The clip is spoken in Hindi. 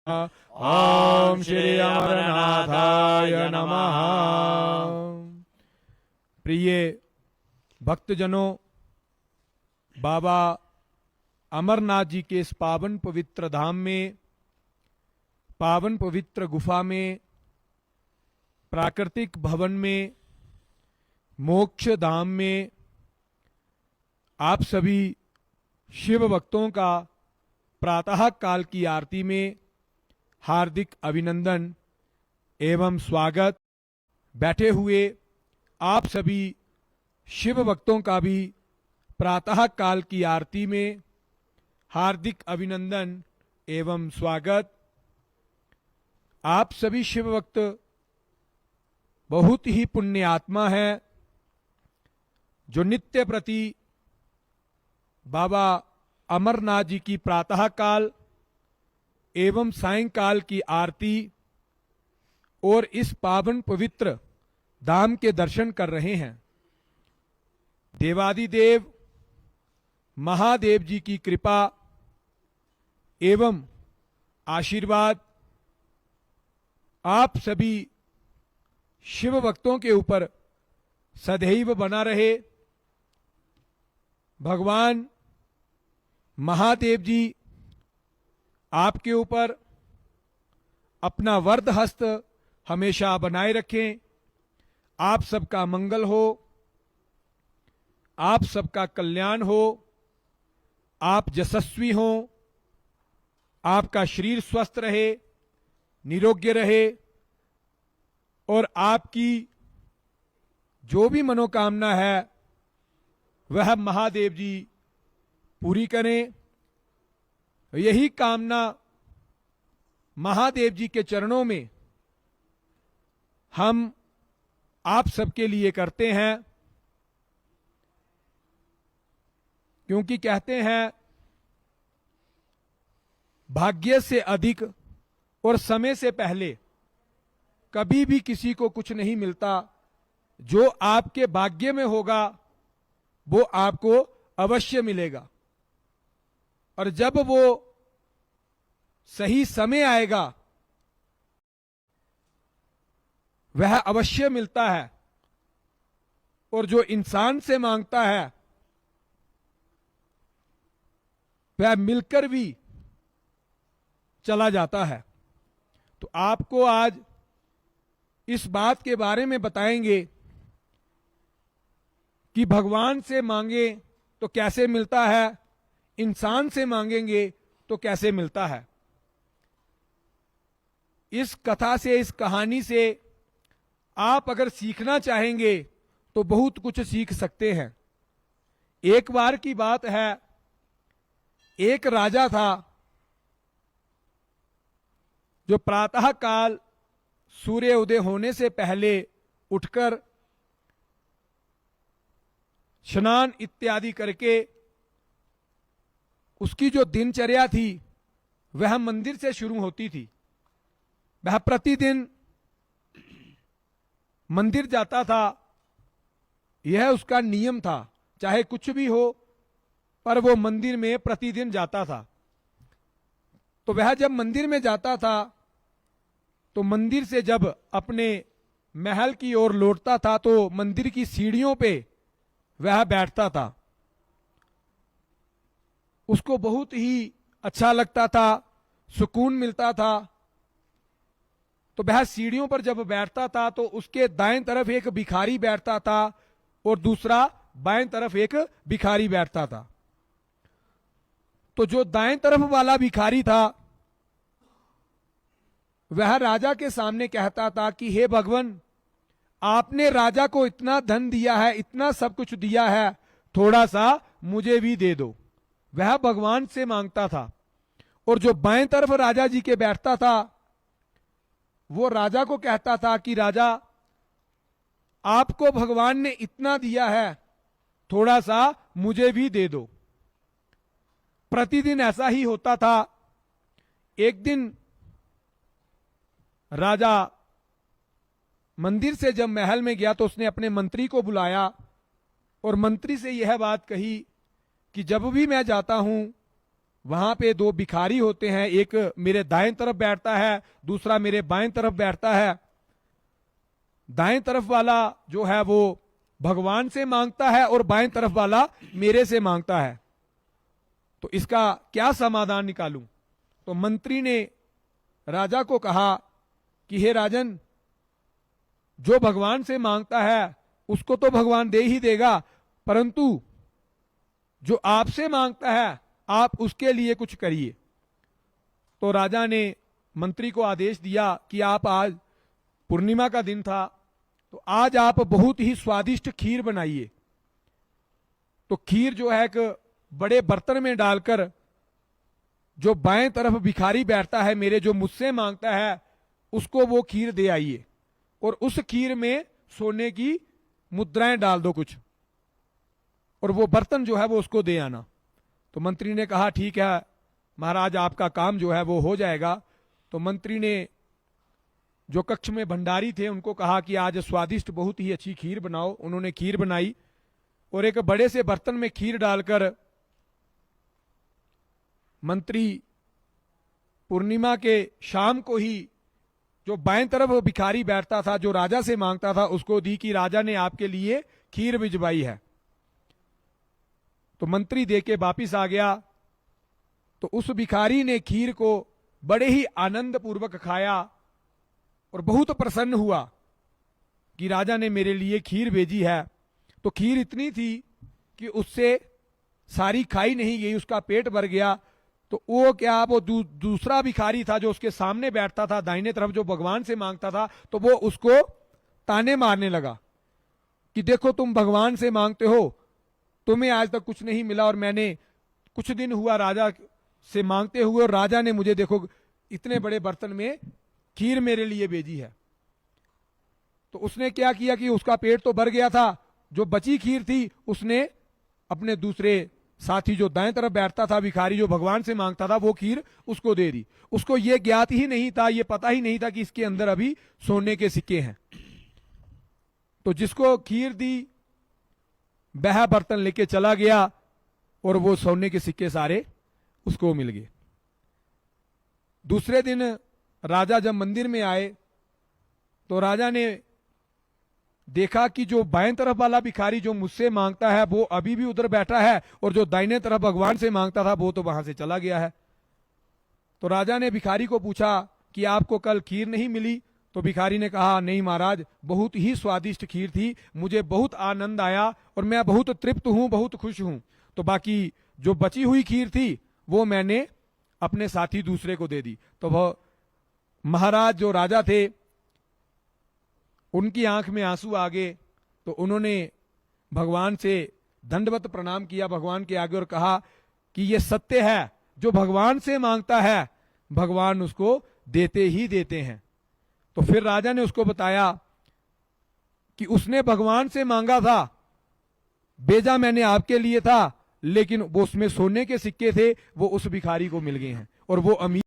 ओम श्री अमरनाथाय नमः। प्रिय भक्तजनों, बाबा अमरनाथ जी के इस पावन पवित्र धाम में, पावन पवित्र गुफा में, प्राकृतिक भवन में, मोक्ष धाम में आप सभी शिव भक्तों का प्रातः काल की आरती में हार्दिक अभिनंदन एवं स्वागत। बैठे हुए आप सभी शिव भक्तों का भी प्रातः काल की आरती में हार्दिक अभिनंदन एवं स्वागत। आप सभी शिव भक्त बहुत ही पुण्य आत्मा है जो नित्य प्रति बाबा अमरनाथ जी की प्रातः काल एवं सायंकाल की आरती और इस पावन पवित्र धाम के दर्शन कर रहे हैं। देवादिदेव महादेव जी की कृपा एवं आशीर्वाद आप सभी शिव भक्तों के ऊपर सदैव बना रहे। भगवान महादेव जी आपके ऊपर अपना वरद हस्त हमेशा बनाए रखें। आप सबका मंगल हो, आप सबका कल्याण हो, आप यशस्वी हो, आपका शरीर स्वस्थ रहे, निरोग्य रहे और आपकी जो भी मनोकामना है वह महादेव जी पूरी करें। यही कामना महादेव जी के चरणों में हम आप सबके लिए करते हैं, क्योंकि कहते हैं भाग्य से अधिक और समय से पहले कभी भी किसी को कुछ नहीं मिलता। जो आपके भाग्य में होगा वो आपको अवश्य मिलेगा और जब वो सही समय आएगा वह अवश्य मिलता है। और जो इंसान से मांगता है वह मिलकर भी चला जाता है। तो आपको आज इस बात के बारे में बताएंगे कि भगवान से मांगे तो कैसे मिलता है, इंसान से मांगेंगे तो कैसे मिलता है। इस कथा से, इस कहानी से आप अगर सीखना चाहेंगे तो बहुत कुछ सीख सकते हैं। एक बार की बात है, एक राजा था जो प्रातः काल सूर्य उदय होने से पहले उठकर स्नान इत्यादि करके उसकी जो दिनचर्या थी वह मंदिर से शुरू होती थी। वह प्रतिदिन मंदिर जाता था, यह उसका नियम था। चाहे कुछ भी हो पर वो मंदिर में प्रतिदिन जाता था। तो वह जब मंदिर में जाता था तो मंदिर से जब अपने महल की ओर लौटता था तो मंदिर की सीढ़ियों पे वह बैठता था। उसको बहुत ही अच्छा लगता था, सुकून मिलता था। तो वह सीढ़ियों पर जब बैठता था तो उसके दाएं तरफ एक भिखारी बैठता था और दूसरा बाएं तरफ एक भिखारी बैठता था। तो जो दाएं तरफ वाला भिखारी था वह राजा के सामने कहता था कि हे भगवान, आपने राजा को इतना धन दिया है, इतना सब कुछ दिया है, थोड़ा सा मुझे भी दे दो। वह भगवान से मांगता था। और जो बाएं तरफ राजा जी के बैठता था वो राजा को कहता था कि राजा, आपको भगवान ने इतना दिया है, थोड़ा सा मुझे भी दे दो। प्रतिदिन ऐसा ही होता था। एक दिन राजा मंदिर से जब महल में गया तो उसने अपने मंत्री को बुलाया और मंत्री से यह बात कही कि जब भी मैं जाता हूं वहां पे दो भिखारी होते हैं, एक मेरे दाएं तरफ बैठता है, दूसरा मेरे बाएं तरफ बैठता है। दाएं तरफ वाला जो है वो भगवान से मांगता है और बाएं तरफ वाला मेरे से मांगता है। तो इसका क्या समाधान निकालूं? तो मंत्री ने राजा को कहा कि हे राजन, जो भगवान से मांगता है उसको तो भगवान दे ही देगा, परंतु जो आपसे मांगता है आप उसके लिए कुछ करिए। तो राजा ने मंत्री को आदेश दिया कि आप, आज पूर्णिमा का दिन था, तो आज आप बहुत ही स्वादिष्ट खीर बनाइए। तो खीर जो है एक बड़े बर्तन में डालकर जो बाएं तरफ भिखारी बैठता है मेरे, जो मुझसे मांगता है, उसको वो खीर दे आइए और उस खीर में सोने की मुद्राएं डाल दो कुछ, और वो बर्तन जो है वो उसको दे आना। तो मंत्री ने कहा ठीक है महाराज, आपका काम जो है वो हो जाएगा। तो मंत्री ने जो कक्ष में भंडारी थे उनको कहा कि आज स्वादिष्ट बहुत ही अच्छी खीर बनाओ। उन्होंने खीर बनाई और एक बड़े से बर्तन में खीर डालकर मंत्री पूर्णिमा के शाम को ही जो बाएं तरफ भिखारी बैठता था, जो राजा से मांगता था, उसको दी कि राजा ने आपके लिए खीर भिजवाई है। तो मंत्री दे के वापिस आ गया। तो उस भिखारी ने खीर को बड़े ही आनंद पूर्वक खाया और बहुत प्रसन्न हुआ कि राजा ने मेरे लिए खीर भेजी है। तो खीर इतनी थी कि उससे सारी खाई नहीं गई, उसका पेट भर गया। तो वो क्या, वो दूसरा भिखारी था जो उसके सामने बैठता था दाहिने तरफ, जो भगवान से मांगता था, तो वो उसको ताने मारने लगा कि देखो तुम भगवान से मांगते हो, तुम्हें आज तक कुछ नहीं मिला, और मैंने कुछ दिन हुआ राजा से मांगते हुए, और राजा ने मुझे देखो इतने बड़े बर्तन में खीर मेरे लिए भेजी है। तो उसने क्या किया कि उसका पेट तो भर गया था, जो बची खीर थी उसने अपने दूसरे साथी जो दाएं तरफ बैठता था भिखारी, जो भगवान से मांगता था, वो खीर उसको दे दी। उसको ये ज्ञात ही नहीं था, ये पता ही नहीं था कि इसके अंदर अभी सोने के सिक्के हैं। तो जिसको खीर दी वह बर्तन लेके चला गया और वो सोने के सिक्के सारे उसको मिल गए। दूसरे दिन राजा जब मंदिर में आए तो राजा ने देखा कि जो बाएं तरफ वाला भिखारी जो मुझसे मांगता है वो अभी भी उधर बैठा है, और जो दाहिने तरफ भगवान से मांगता था वो तो वहां से चला गया है। तो राजा ने भिखारी को पूछा कि आपको कल खीर नहीं मिली? तो भिखारी ने कहा नहीं महाराज, बहुत ही स्वादिष्ट खीर थी, मुझे बहुत आनंद आया और मैं बहुत तृप्त हूं, बहुत खुश हूं। तो बाकी जो बची हुई खीर थी वो मैंने अपने साथी दूसरे को दे दी। तो वह महाराज जो राजा थे उनकी आंख में आंसू आ गए। तो उन्होंने भगवान से दंडवत प्रणाम किया भगवान के आगे और कहा कि यह सत्य है, जो भगवान से मांगता है भगवान उसको देते ही देते हैं। तो फिर राजा ने उसको बताया कि उसने भगवान से मांगा था, भेजा मैंने आपके लिए था, लेकिन वो उसमें सोने के सिक्के थे, वो उस भिखारी को मिल गए हैं और वो अमीर